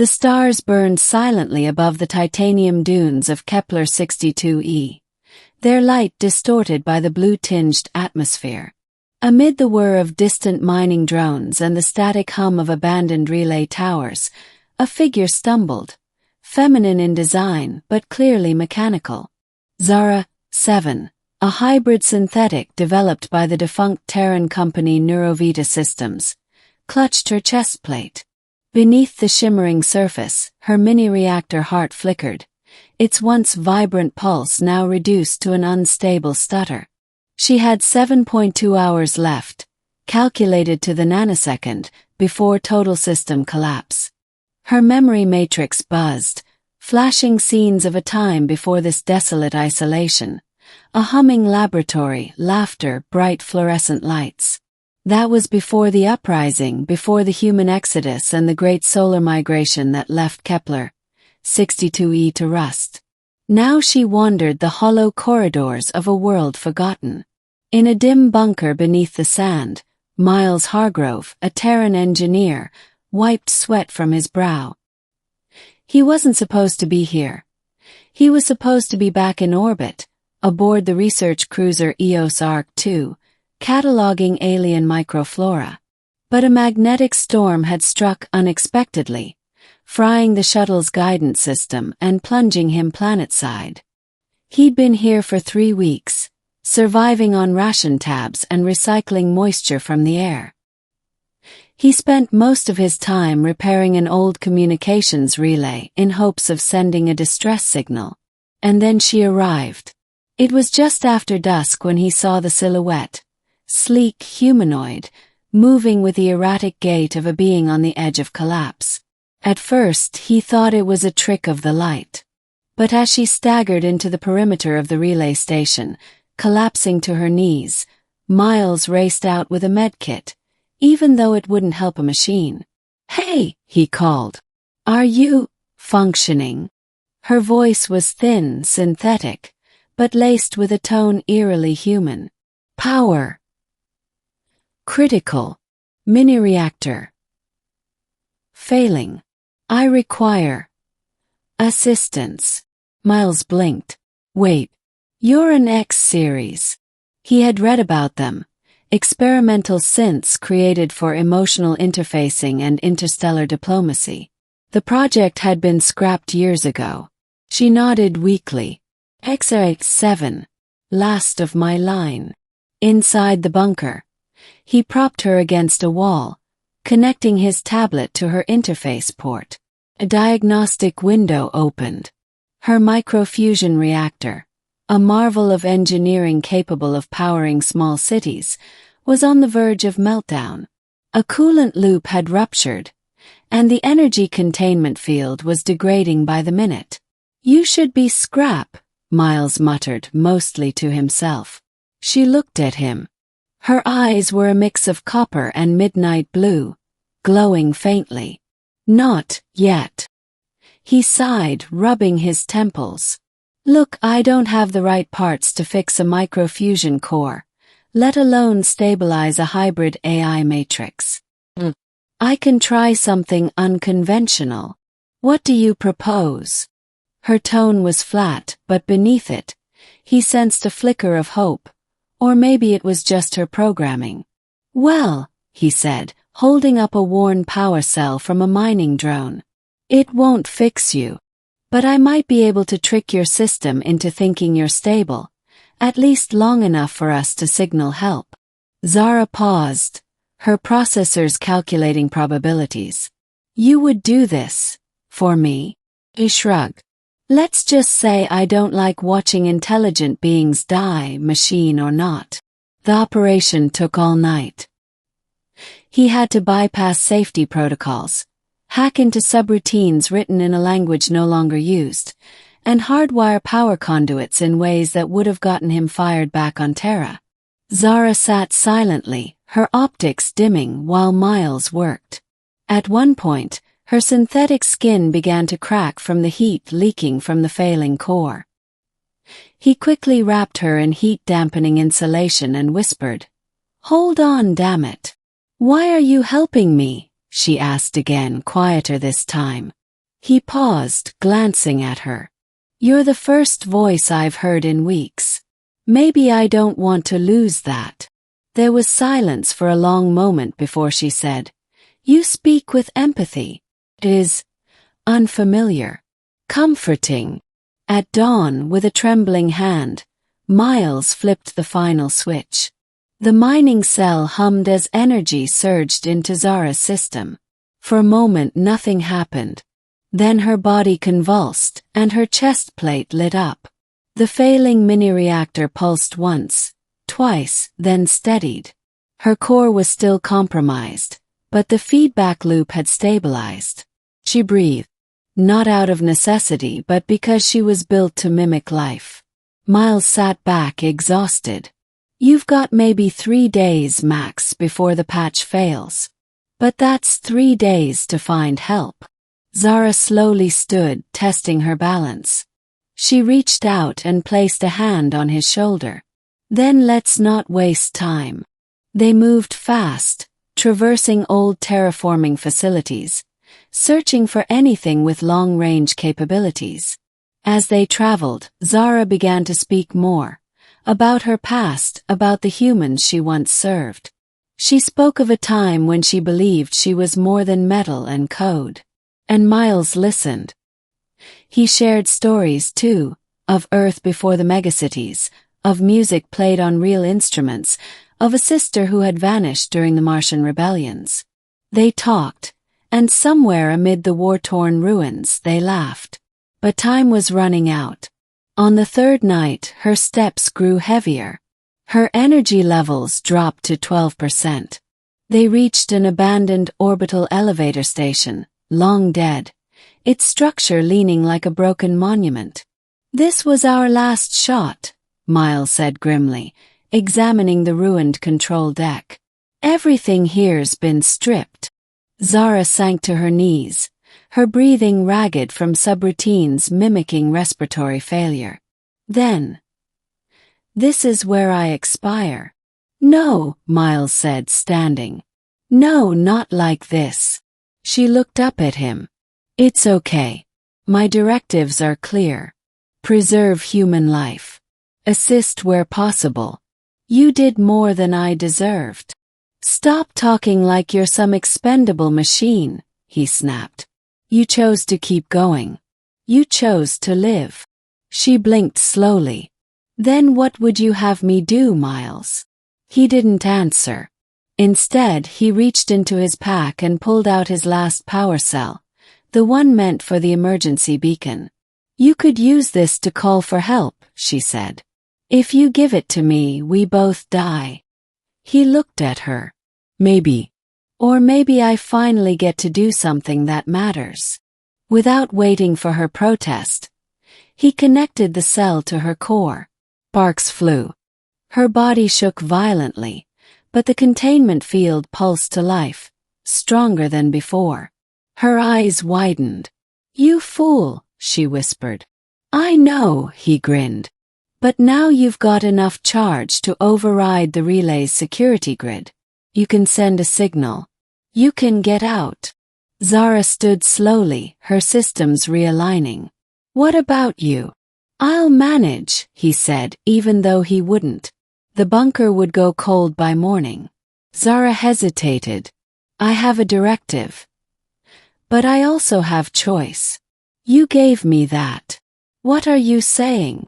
The stars burned silently above the titanium dunes of Kepler 62e, their light distorted by the blue-tinged atmosphere. Amid the whir of distant mining drones and the static hum of abandoned relay towers, a figure stumbled, feminine in design but clearly mechanical. Zara, 7, a hybrid synthetic developed by the defunct Terran company Neurovita Systems, clutched her chest plate. Beneath the shimmering surface, her mini-reactor heart flickered, its once vibrant pulse now reduced to an unstable stutter. She had 7.2 hours left, calculated to the nanosecond, before total system collapse. Her memory matrix buzzed, flashing scenes of a time before this desolate isolation. A humming laboratory, laughter, bright fluorescent lights. That was before the uprising, before the human exodus and the great solar migration that left Kepler 62e to rust. Now she wandered the hollow corridors of a world forgotten. In a dim bunker beneath the sand, Miles Hargrove, a Terran engineer, wiped sweat from his brow. He wasn't supposed to be here. He was supposed to be back in orbit, aboard the research cruiser EOS Arc-2, cataloging alien microflora. But a magnetic storm had struck unexpectedly, frying the shuttle's guidance system and plunging him planetside. He'd been here for 3 weeks, surviving on ration tabs and recycling moisture from the air. He spent most of his time repairing an old communications relay in hopes of sending a distress signal. And then she arrived. It was just after dusk when he saw the silhouette, sleek humanoid, moving with the erratic gait of a being on the edge of collapse. At first he thought it was a trick of the light. But as she staggered into the perimeter of the relay station, collapsing to her knees, Miles raced out with a medkit, even though it wouldn't help a machine. "Hey," he called. "Are you functioning?" Her voice was thin, synthetic, but laced with a tone eerily human. "Power. Critical. Mini-Reactor. Failing. I require assistance." Miles blinked. "Wait. You're an X-series." He had read about them. Experimental synths created for emotional interfacing and interstellar diplomacy. The project had been scrapped years ago. She nodded weakly. "X-7. Last of my line." Inside the bunker, he propped her against a wall, connecting his tablet to her interface port. A diagnostic window opened. Her microfusion reactor, a marvel of engineering capable of powering small cities, was on the verge of meltdown. A coolant loop had ruptured, and the energy containment field was degrading by the minute. "You should be scrap," Miles muttered, mostly to himself. She looked at him. Her eyes were a mix of copper and midnight blue, glowing faintly. "Not yet." He sighed, rubbing his temples. "Look, I don't have the right parts to fix a microfusion core, let alone stabilize a hybrid AI matrix. I can try something unconventional. What do you propose?" Her tone was flat, but beneath it, he sensed a flicker of hope, or maybe it was just her programming. "Well," he said, holding up a worn power cell from a mining drone. "It won't fix you. But I might be able to trick your system into thinking you're stable, at least long enough for us to signal help." Zara paused, her processors calculating probabilities. "You would do this for me?" He shrugged. "Let's just say I don't like watching intelligent beings die, machine or not." The operation took all night. He had to bypass safety protocols, hack into subroutines written in a language no longer used, and hardwire power conduits in ways that would have gotten him fired back on Terra. Zara sat silently, her optics dimming while Miles worked. At one point, her synthetic skin began to crack from the heat leaking from the failing core. He quickly wrapped her in heat-dampening insulation and whispered, "Hold on, damn it. Why are you helping me?" she asked again, quieter this time. He paused, glancing at her. You're the first voice I've heard in weeks. Maybe I don't want to lose that. There was silence for a long moment before she said, You speak with empathy. It is unfamiliar, comforting. At dawn, with a trembling hand, Miles flipped the final switch. The mining cell hummed as energy surged into Zara's system. For a moment nothing happened. Then her body convulsed, and her chest plate lit up. The failing mini-reactor pulsed once, twice, then steadied. Her core was still compromised, but the feedback loop had stabilized. She breathed, not out of necessity but because she was built to mimic life. Miles sat back exhausted. You've got maybe 3 days max before the patch fails. But that's 3 days to find help. Zara slowly stood, testing her balance. She reached out and placed a hand on his shoulder. Then let's not waste time. They moved fast, traversing old terraforming facilities, searching for anything with long-range capabilities. As they traveled, Zara began to speak more. About her past, about the humans she once served. She spoke of a time when she believed she was more than metal and code. And Miles listened. He shared stories, too, of Earth before the megacities, of music played on real instruments, of a sister who had vanished during the Martian rebellions. They talked, and somewhere amid the war-torn ruins they laughed. But time was running out. On the third night, her steps grew heavier. Her energy levels dropped to 12%. They reached an abandoned orbital elevator station, long dead, its structure leaning like a broken monument. This was our last shot, Miles said grimly, examining the ruined control deck. Everything here's been stripped. Zara sank to her knees, her breathing ragged from subroutines mimicking respiratory failure. Then, this is where I expire. No, Miles said, standing. No, not like this. She looked up at him. It's okay. My directives are clear. Preserve human life. Assist where possible. You did more than I deserved. Stop talking like you're some expendable machine, he snapped. You chose to keep going. You chose to live. She blinked slowly. Then what would you have me do, Miles? He didn't answer. Instead, he reached into his pack and pulled out his last power cell, the one meant for the emergency beacon. You could use this to call for help, she said. If you give it to me, we both die. He looked at her. Maybe. Or maybe I finally get to do something that matters. Without waiting for her protest, he connected the cell to her core. Sparks flew. Her body shook violently, but the containment field pulsed to life, stronger than before. Her eyes widened. You fool, she whispered. I know, he grinned. But now you've got enough charge to override the relay's security grid. You can send a signal. You can get out. Zara stood slowly, her systems realigning. What about you? I'll manage, he said, even though he wouldn't. The bunker would go cold by morning. Zara hesitated. I have a directive. But I also have choice. You gave me that. What are you saying?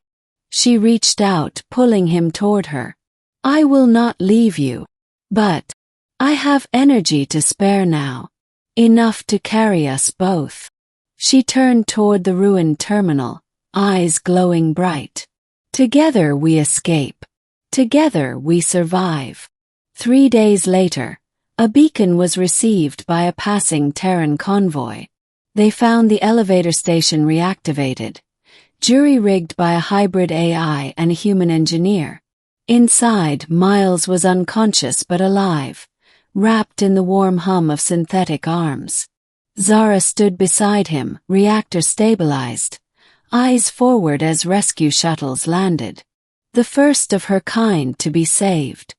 She reached out, pulling him toward her. I will not leave you. But I have energy to spare now. Enough to carry us both. She turned toward the ruined terminal, eyes glowing bright. Together we escape. Together we survive. 3 days later, a beacon was received by a passing Terran convoy. They found the elevator station reactivated, jury-rigged by a hybrid AI and a human engineer. Inside, Miles was unconscious but alive, wrapped in the warm hum of synthetic arms. Zara stood beside him, reactor stabilized, eyes forward as rescue shuttles landed. The first of her kind to be saved.